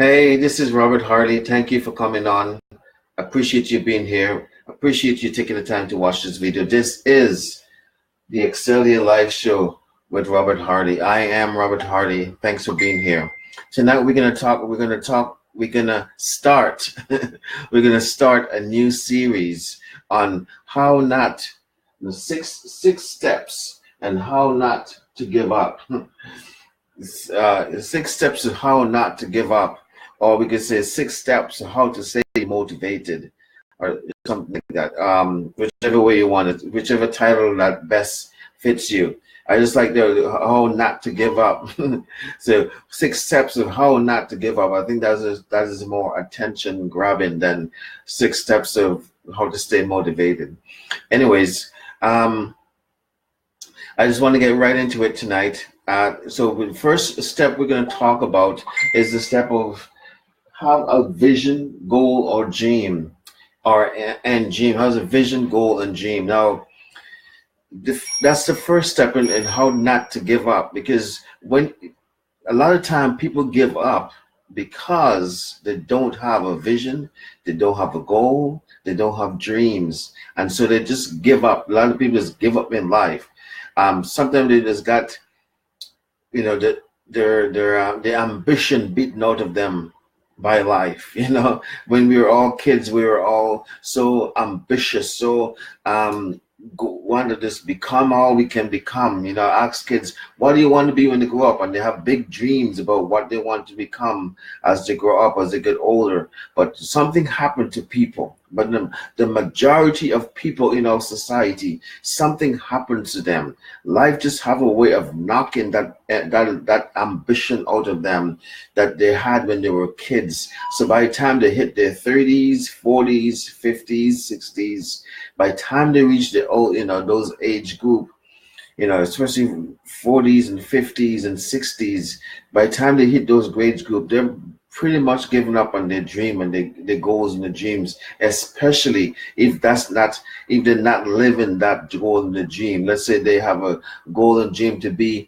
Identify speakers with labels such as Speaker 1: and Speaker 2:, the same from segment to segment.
Speaker 1: Hey, this is Robert Harley. Thank you for coming on. Appreciate you being here. Appreciate you taking the time to watch this video. This is the Excelia Live Show with Robert Hardy. I am Robert Hardy. Thanks for being here. Tonight we're gonna start we're gonna start a new series on how not the six steps and how not to give up. 6 steps of how not to give up, or we could say 6 steps of how to stay motivated, or something like that. Whichever way you want it, whichever title that best fits you. I just like the how not to give up. So 6 steps of how not to give up. I think that is more attention grabbing than 6 steps of how to stay motivated. Anyways, I just want to get right into it tonight. So the first step we're going to talk about is the step of have a vision, goal, or dream, and dream. Has a vision, goal, and dream. Now, that's the first step in how not to give up, because when a lot of time people give up because they don't have a vision, they don't have a goal, they don't have dreams, and so they just give up. A lot of people just give up in life. Sometimes they just got their ambition beaten out of them by life. When we were all kids, we were all so ambitious, so want to just become all we can become. Ask kids, what do you want to be when they grow up? And they have big dreams about what they want to become as they grow up, as they get older. But something happened to people. But the majority of people in our society, something happens to them. Life just have a way of knocking that ambition out of them that they had when they were kids. So by the time they hit their 30s, 40s, 50s, 60s, by the time they reach the old, those age group, especially 40s and 50s and 60s, by the time they hit those grade group, they're pretty much giving up on their dream and their goals and their dreams, especially if they're not living that goal and the dream. Let's say they have a goal and dream to be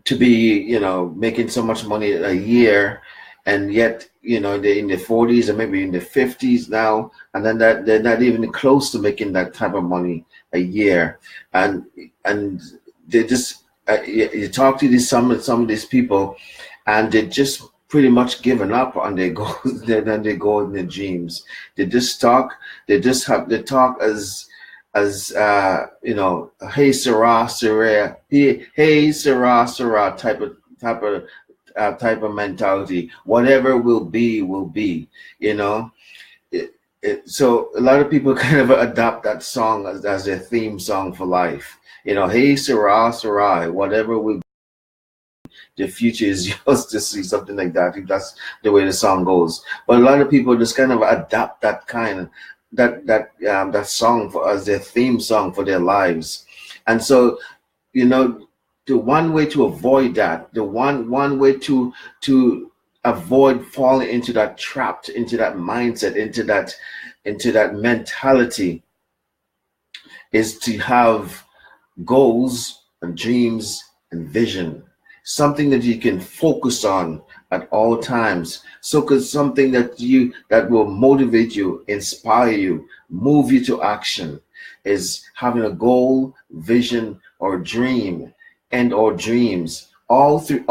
Speaker 1: making so much money a year, and yet they're in their 40s or maybe in their 50s now, and then that they're not even close to making that type of money a year, and they just you talk to some of these people, and they just pretty much given up on their goals and their goals and their dreams. They talk as hey Sarah, Sarah, hey Sarah, Sarah type of mentality. Whatever will be. So a lot of people kind of adopt that song as their theme song for life. Hey Sarah, Sarah, whatever will be, the future is yours to see, something like that. I think that's the way the song goes. But a lot of people just kind of adapt that song as their theme song for their lives. And so, the one way to avoid that, the one way to avoid falling into that trap, into that mindset, into that mentality, is to have goals and dreams and vision. Something that you can focus on at all times. Something that will motivate you, inspire you, move you to action, is having a goal, vision, or dream, or dreams. All three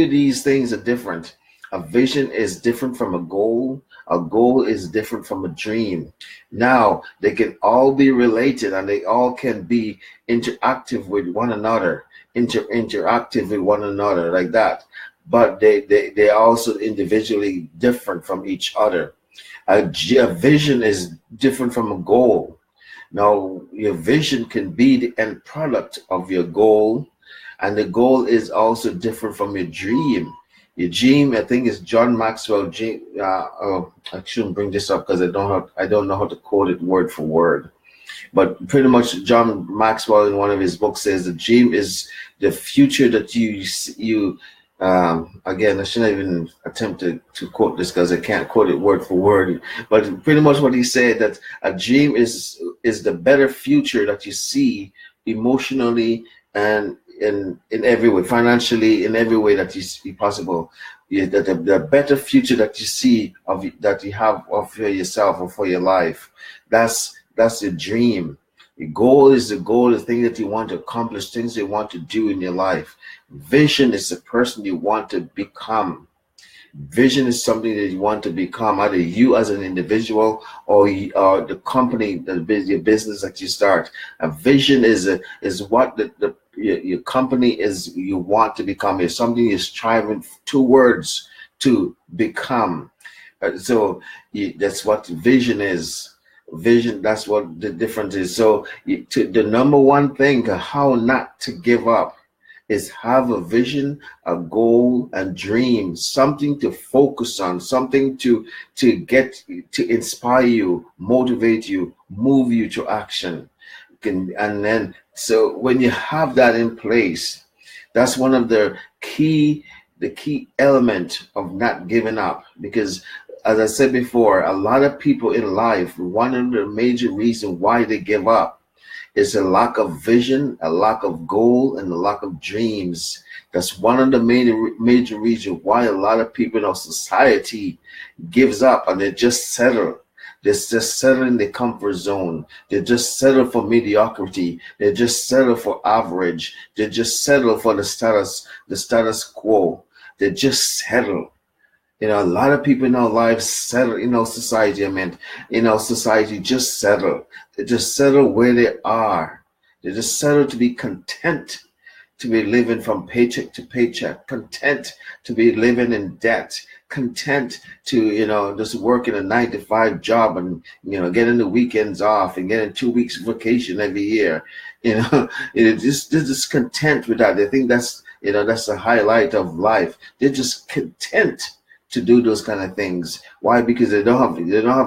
Speaker 1: of these things are different. A vision is different from a goal. A goal is different from a dream. Now, they can all be related, and they all can be interactive with one another. Interactive with one another like that, but they also individually different from each other. A vision is different from a goal. Now, your vision can be the end product of your goal, and the goal is also different from your dream. Your dream, I think, is John Maxwell. I shouldn't bring this up because I don't know how to quote it word for word. But pretty much John Maxwell in one of his books says the dream is the future that you again, I shouldn't even attempt to quote this because I can't quote it word for word. But pretty much what he said, that a dream is the better future that you see emotionally and in every way, financially, in every way that you see possible. The better future that you see that you have of for yourself or for your life. That's the dream. The goal is the goal, the thing that you want to accomplish, things you want to do in your life. Vision is the person you want to become. Vision is something that you want to become, either you as an individual or the company, your business that you start. A vision is what your company is you want to become. It's something you're striving towards to become. That's what vision is. Vision, that's what the difference is. So the number one thing, how not to give up, is have a vision, a goal, and dream, something to focus on, something to inspire you, motivate you, move you to action. And then, so when you have that in place, that's one of the key element of not giving up. Because as I said before, a lot of people in life, one of the major reasons why they give up is a lack of vision, a lack of goal, and a lack of dreams. That's one of the major reasons why a lot of people in our society gives up, and they just settle. They just settle in the comfort zone. They just settle for mediocrity. They just settle for average. They just settle for the status quo. They just settle. A lot of people in our lives settle in our society. In our society, just settle. They just settle where they are. They just settle to be content to be living from paycheck to paycheck, content to be living in debt, content to, just working a 9-to-5 job and, getting the weekends off and getting 2 weeks vacation every year. They're just content with that. They think that's the highlight of life. They're just content to do those kind of things. Why? Because they don't have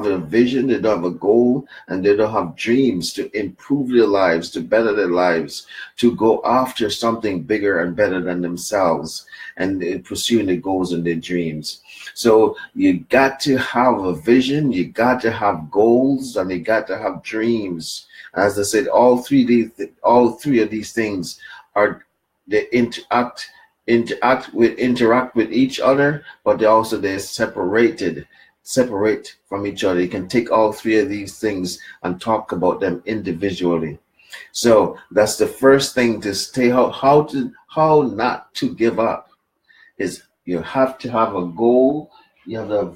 Speaker 1: a vision, they don't have a goal, and they don't have dreams to improve their lives, to better their lives, to go after something bigger and better than themselves, and pursuing their goals and their dreams. So you got to have a vision, you got to have goals, and you got to have dreams. As I said, all three of these things they interact with each other, but they're separate from each other. You can take all three of these things and talk about them individually. So that's the first thing to stay how not to give up is you have to have a goal, you have a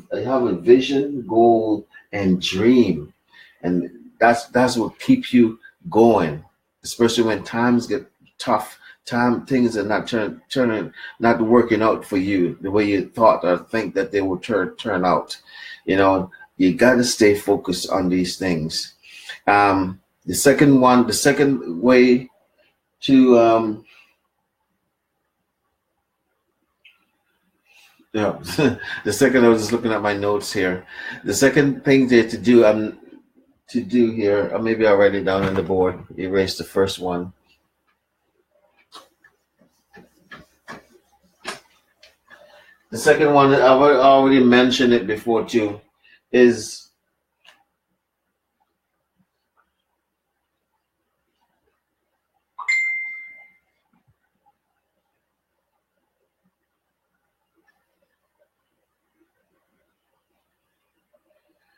Speaker 1: vision, goal, and dream. And that's what keeps you going, especially when times get tough. Things are not working out for you the way you thought or think that they would turn out. You got to stay focused on these things. The second way to the second, I was just looking at my notes here. The second thing to do here, or maybe I'll write it down on the board. Erase the first one. The second one, I've already mentioned it before too, is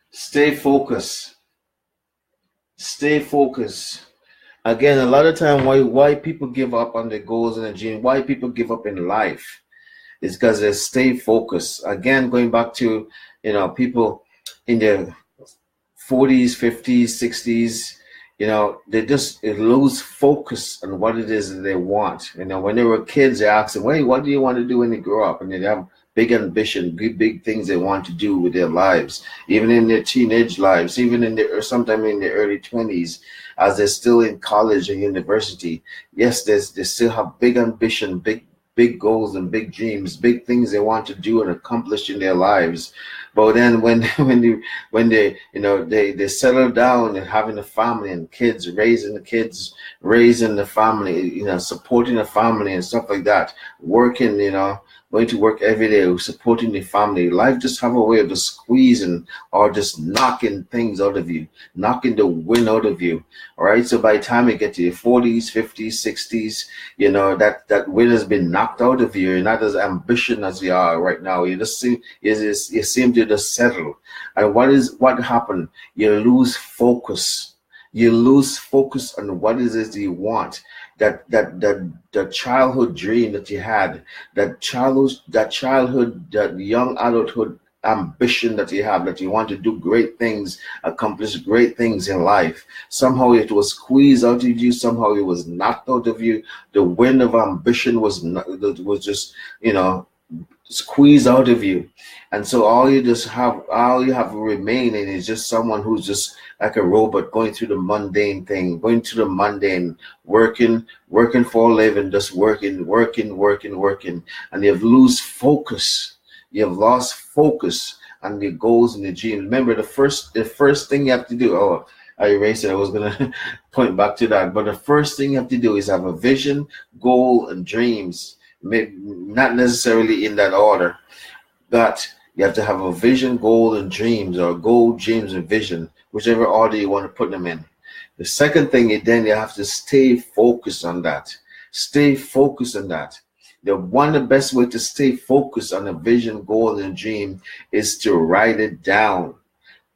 Speaker 1: stay focused. Stay focused. Again, a lot of time why people give up on their goals and their dreams, why people give up in life, is because they stay focused. Again, going back to people in their 40s, 50s, 60s, they just lose focus on what it is that they want. When they were kids, they asked them, "Hey, what do you want to do when you grow up?" And they have big ambition, big things they want to do with their lives, even in their teenage lives, even sometime in their early 20s, as they're still in college or university. Yes, they still have big ambition, big goals and big dreams, big things they want to do and accomplish in their lives. But then when when they they settle down and having a family and kids, raising the family, supporting the family and stuff like that, working, going to work every day, supporting the family, life just have a way of just squeezing or just knocking things out of you, knocking the wind out of you. All right. So by the time you get to your 40s, 50s, 60s, that wind has been knocked out of you. You're not as ambitious as you are right now. You seem to just settle. And what happened? You lose focus. You lose focus on what it is you want. That childhood dream that you had, that young adulthood ambition that you have, that you want to do great things, accomplish great things in life. Somehow it was squeezed out of you. Somehow it was knocked out of you. The wind of ambition was just, squeezed out of you. And so all you have remaining is just someone who's just like a robot going through the mundane thing, going through the mundane, working for a living, just working, and you've lost focus. You've lost focus on your goals and your dreams. Remember, the first thing you have to do. Oh, I erased it. I was gonna point back to that. But the first thing you have to do is have a vision, goal, and dreams. Maybe not necessarily in that order, but you have to have a vision, goal, and dreams, or goal, dreams, and vision, whichever order you want to put them in. The second thing is then you have to stay focused on that. Stay focused on that. The best way to stay focused on a vision, goal, and dream is to write it down.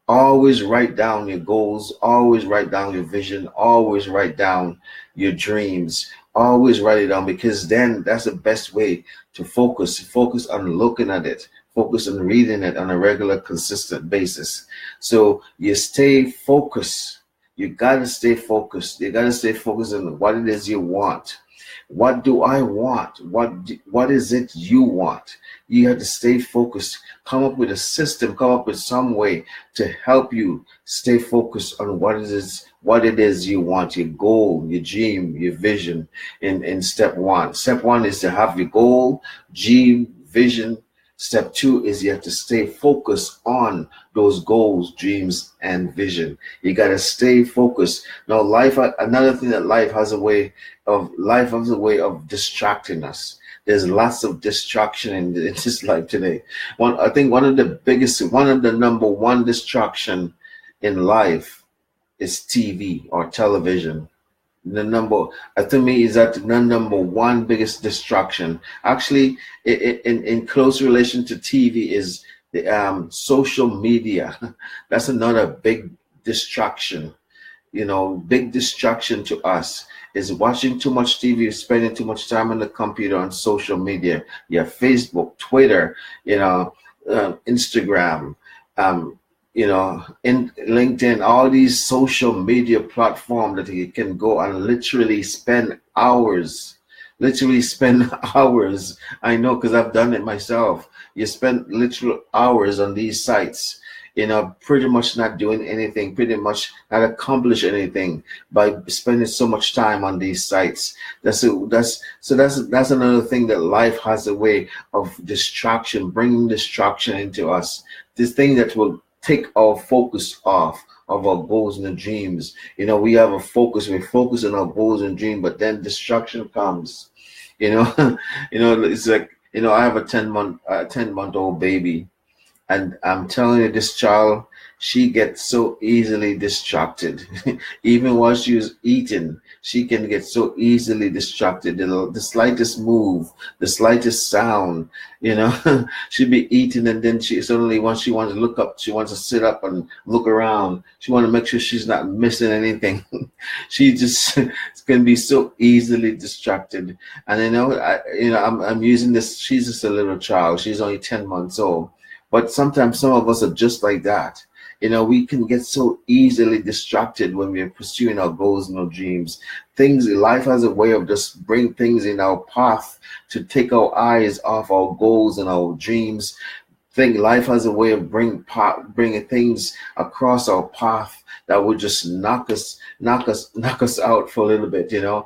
Speaker 1: Always write down your goals, always write down your vision, always write down your dreams, always write it down, because then that's the best way to focus on looking at it, focus on reading it on a regular, consistent basis. So you stay focused. You got to stay focused. You got to stay focused on what it is you want. What do I want? What is it you want? You have to stay focused. Come up with a system. Come up with some way to help you stay focused on what it is you want. Your goal, your dream, your vision. In step one. Step one is to have your goal, dream, vision. Step two is you have to stay focused on those goals, dreams, and vision. You got to stay focused. Now, another thing that life has a way of distracting us. There's lots of distraction in this life today. I think one of the number one distraction in life is TV or television. To me, is that the number one biggest distraction. Actually, in close relation to TV is the social media. That's another big distraction. Big distraction to us is watching too much TV, spending too much time on the computer, on social media. You have Facebook, Twitter, Instagram, in LinkedIn, all these social media platforms that you can go and literally spend hours. I know, because I've done it myself. You spend literal hours on these sites, pretty much not doing anything, pretty much not accomplish anything by spending so much time on these sites. That's another thing that life has a way of distraction, bringing distraction into us. This thing that will take our focus off of our goals and dreams. We have a focus. We focus on our goals and dreams, but then distraction comes. It's like, I have a 10-month-old baby, and I'm telling you, this child, she gets so easily distracted. Even while she was eating, she can get so easily distracted. The slightest move, the slightest sound, she'd be eating, and then she suddenly, once she wants to look up, she wants to sit up and look around. She wants to make sure she's not missing anything. She just can be so easily distracted. And I'm using this. She's just a little child. She's only 10 months old. But sometimes some of us are just like that. We can get so easily distracted when we're pursuing our goals and our dreams. Life has a way of just bring things in our path to take our eyes off our goals and our dreams. Life has a way of bringing things across our path that would just knock us out for a little bit. You were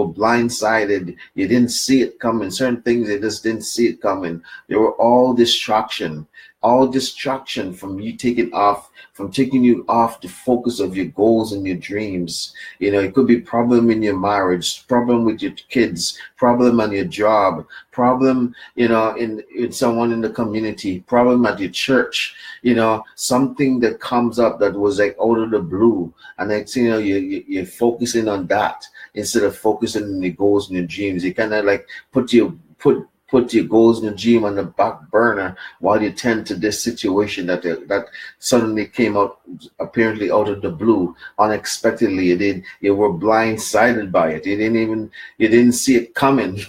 Speaker 1: blindsided. You didn't see it coming. Certain things, you just didn't see it coming. They were all distraction. all distraction from taking you off the focus of your goals and your dreams. It could be problem in your marriage, problem with your kids, problem on your job, problem, in someone in the community, problem at your church, something that comes up that was like out of the blue. And next thing you know, you're focusing on that instead of focusing on your goals and your dreams. You kind of like put your goals and your dream on the back burner while you tend to this situation that suddenly came out, apparently out of the blue, unexpectedly. You were blindsided by it. You didn't see it coming,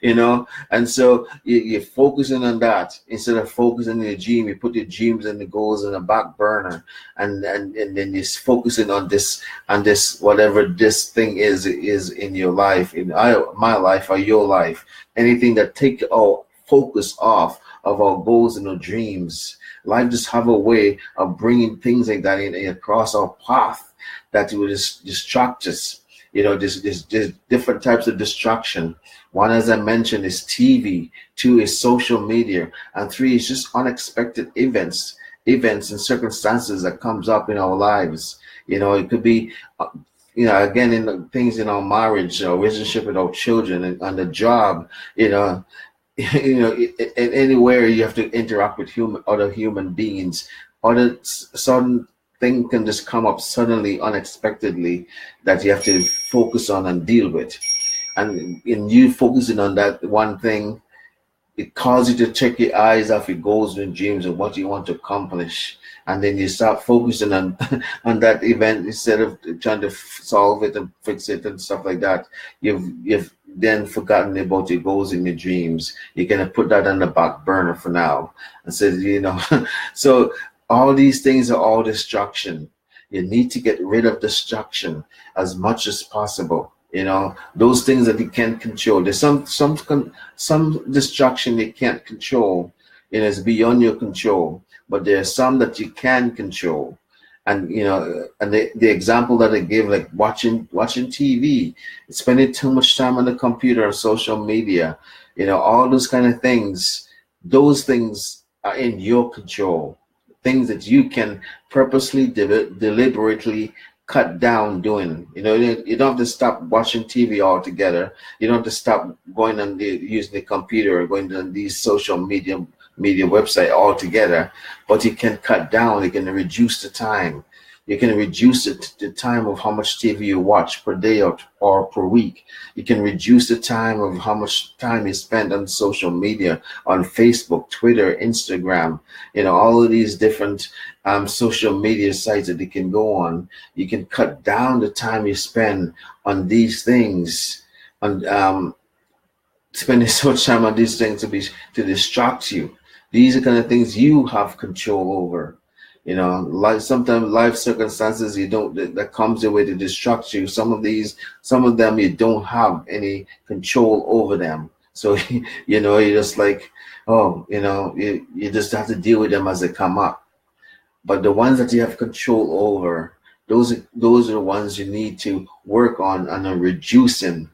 Speaker 1: And so you're focusing on that instead of focusing on your dream. You put your dreams and the goals on the back burner, and then you're focusing on this whatever this thing is in your life, in my life or your life. Anything that take our focus off of our goals and our dreams. Life just have a way of bringing things like that in across our path that will just distract us. There's different types of distraction. One, as I mentioned, is TV. Two is social media. And three is just unexpected events and circumstances that comes up in our lives. It could be again, in the things in our marriage, our relationship with our children, and on the job, anywhere you have to interact with other human beings, other sudden thing can just come up suddenly, unexpectedly, that you have to focus on and deal with. And in you focusing on that one thing, it causes you to take your eyes off your goals and dreams and what you want to accomplish. And then you start focusing on on that event instead of trying to solve it and fix it and stuff like that. You've then forgotten about your goals and your dreams. You're gonna put that on the back burner for now. And says, so all these things are all distraction. You need to get rid of distraction as much as possible. Those things that you can't control. There's some distraction you can't control. It's beyond your control. But there are some that you can control. And and the example that I gave, like watching TV, spending too much time on the computer or social media, all those kind of things. Those things are in your control. Things that you can purposely, deliberately cut down doing. You don't have to stop watching TV altogether. You don't have to stop going on using the computer or going on these social media website altogether, but you can cut down. You can reduce the time. You can reduce the time of how much TV you watch per day or per week. You can reduce the time of how much time you spend on social media, on Facebook, Twitter, Instagram, all of these different social media sites that you can go on. You can cut down the time you spend on these things, on spending so much time on these things to distract you. These are kind of things you have control over. Sometimes life circumstances that comes your way to distract you. Some of them you don't have any control over them. So you're just like, you just have to deal with them as they come up. But the ones that you have control over, those are the ones you need to work on and reducing.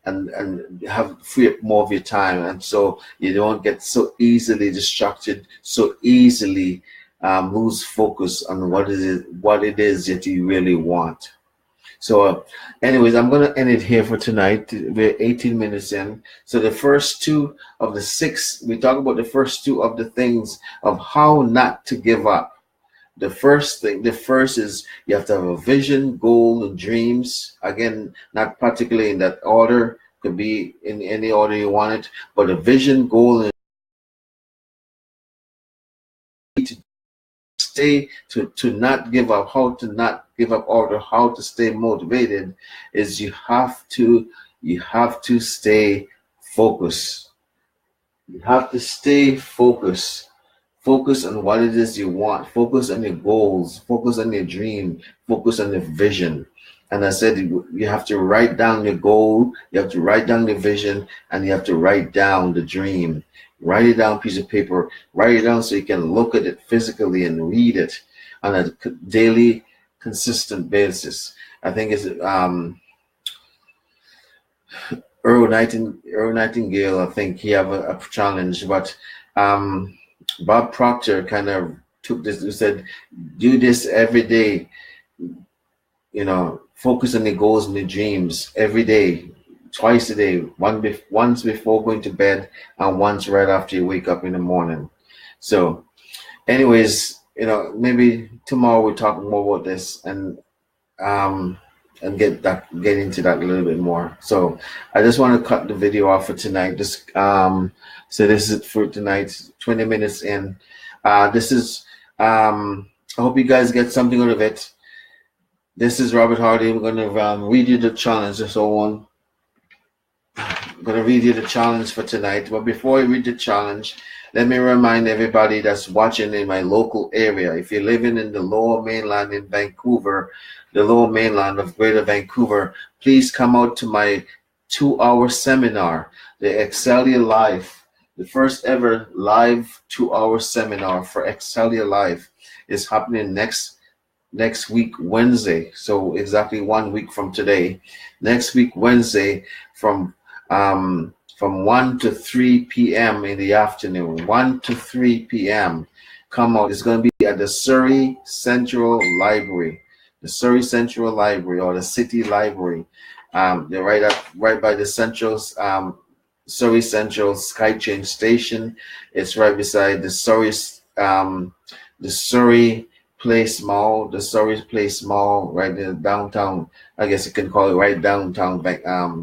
Speaker 1: And have free up more of your time, and so you don't get so easily distracted, so easily lose focus on what it is that you really want. So anyways, I'm going to end it here for tonight. We're 18 minutes in. So the first two of the six, we talk about the first two of the things of how not to give up. The first is you have to have a vision, goal, and dreams. Again, not particularly in that order, could be in any order you want it, but a vision, goal, and to not give up. How to not give up, or how to stay motivated is you have to stay focused. You have to stay focused. Focus on what it is you want. Focus on your goals. Focus on your dream. Focus on your vision. And I said you have to write down your goal. You have to write down the vision, and you have to write down the dream. Write it down on a piece of paper. Write it down so you can look at it physically and read it on a daily, consistent basis. I think it's Earl Nightingale. I think he have a challenge, but Bob Proctor kind of took this and said, do this every day, focus on the goals and the dreams every day, twice a day, once before going to bed and once right after you wake up in the morning. So anyways, maybe tomorrow we'll talk more about this and get into that a little bit more. So I just want to cut the video off for tonight. Just so this is it for tonight, 20 minutes in. This is I hope you guys get something out of it. This is Robert Hardy. We're going to read you the challenge and so on. I'm going to read you the challenge for tonight. But before I read the challenge, let me remind everybody that's watching in my local area. If you're living in the Lower Mainland in Vancouver, the Lower Mainland of Greater Vancouver, please come out to my 2-hour seminar, the Excel Your Life. The first ever live 2-hour seminar for Excel Your Life is happening next week, Wednesday. So exactly 1 week from today. Next week, Wednesday, from 1 to 3 p.m. in the afternoon. 1 to 3 p.m. Come out. It's going to be at the Surrey Central Library. The Surrey Central Library, or the City Library. They're right by the Central Surrey Central SkyChange station. It's right beside the Surrey Place Mall, right in downtown. I guess you can call it right downtown,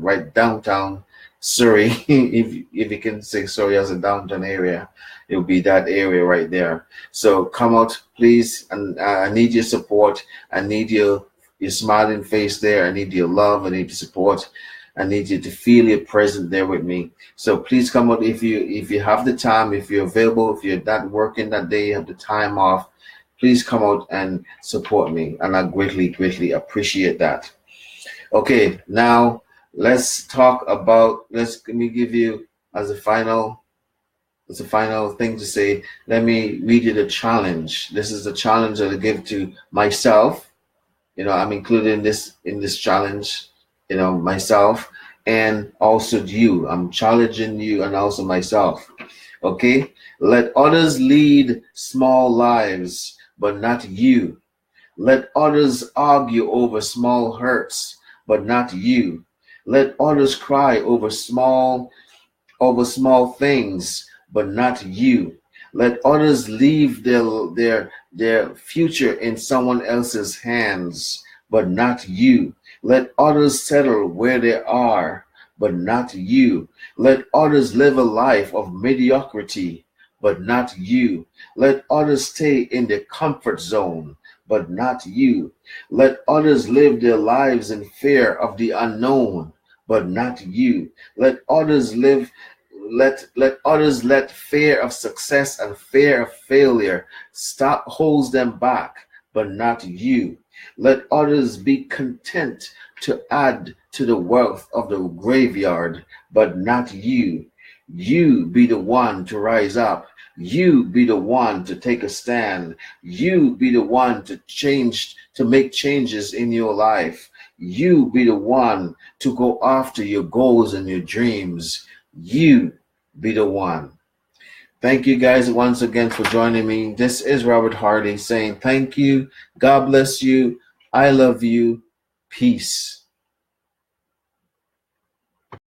Speaker 1: right downtown Surrey. if you can say Surrey as a downtown area, it will be that area right there. So come out, please, and I need your support. I need your smiling face there. I need your love. I need your support. I need you to feel your presence there with me. So please come out if you have the time, if you're available, if you're not working that day, you have the time off. Please come out and support me, and I greatly, greatly appreciate that. Okay, now let's talk about. Let me give you as a final thing to say. Let me read you the challenge. This is the challenge that I give to myself. I'm including this in this challenge. Myself and also you. I'm challenging you and also myself. Okay, let others lead small lives, but not you. Let others argue over small hurts, but not you. Let others cry over small things, but not you. Let others leave their future in someone else's hands, but not you. Let others settle where they are, but not you. Let others live a life of mediocrity, but not you. Let others stay in their comfort zone, but not you. Let others live their lives in fear of the unknown, but not you. Let others let fear of success and fear of failure holds them back, but not you. Let others be content to add to the wealth of the graveyard, but not you. You be the one to rise up. You be the one to take a stand. You be the one to make changes in your life. You be the one to go after your goals and your dreams. You be the one. Thank you guys once again for joining me. This is Robert Hardy saying thank you. God bless you. I love you. Peace.